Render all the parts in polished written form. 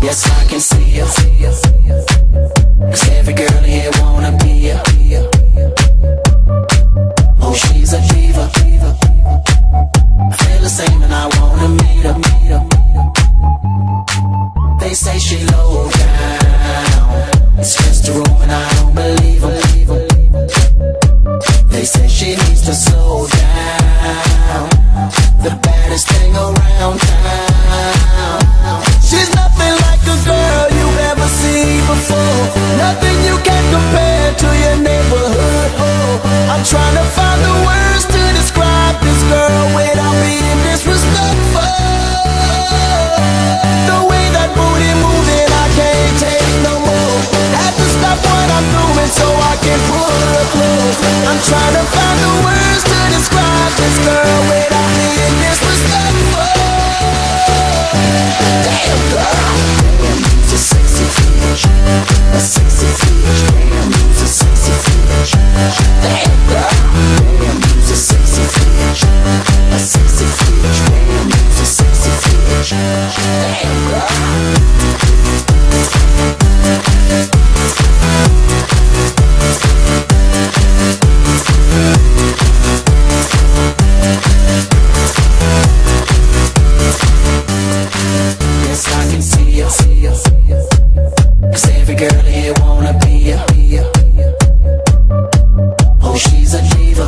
Yes, I can see ya. 'Cause every girl here wanna be ya. Oh, she's a diva. I feel the same and I wanna meet her. They say she low down, it's just a rumor and I don't believe her. They say she needs to slow down, the baddest thing around town. She's nothing like a girl you've ever seen before, nothing you can compare to your neighborhood. Oh, I'm trying to find the words to describe this girl without being disrespectful. The way that booty moving, I can't take no more. Had to stop what I'm doing so I can pull her close. I'm trying to find the words to describe this girl without being disrespectful. Damn girl, damn, you's a sexy bitch, a sexy bitch. Damn, you's a sexy bitch. Damn girl, damn, you's a sexy bitch, a sexy bitch. Damn, you's a sexy bitch. Damn girl. Cause every girl here wanna be ya. Oh, she's a diva.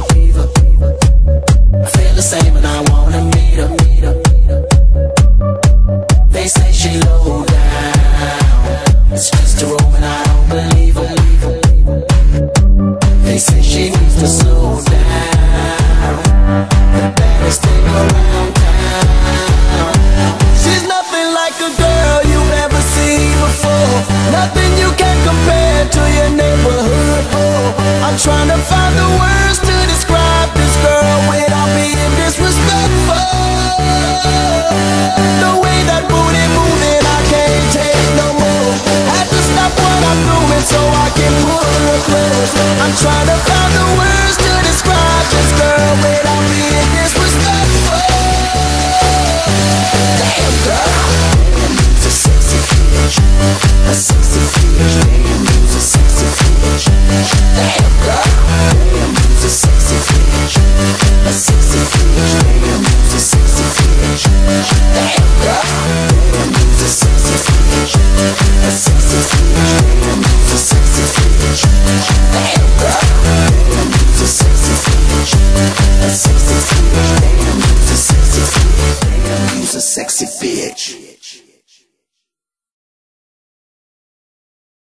I feel the same and I wanna meet her. They say she low down, it's just a rumor and I don't believe her. They say she needs to slow down, the baddest thing around town. She's nothing like a girl you've ever seen before, nothing you can compare to your neighborhood. Oh, I'm trying to find the words to describe this girl without being disrespectful. The way that booty moving, I can't take no more. Had to stop what I'm doing so I can pull her close. I'm trying to find the words to describe this girl without being disrespectful. Damn girl, damn, you's a sexy bitch, a sexy bitch. Damn, you's a sexy bitch. Damn girl, damn, you's a sexy bitch, a sexy bitch. Damn, you's a sexy bitch. Damn girl, damn, you's a sexy bitch, a sexy bitch. Damn, you's a sexy bitch. Damn girl, damn, you's a sexy bitch, a sexy bitch. Damn, you's a sexy bitch. Damn, you's a sexy bitch.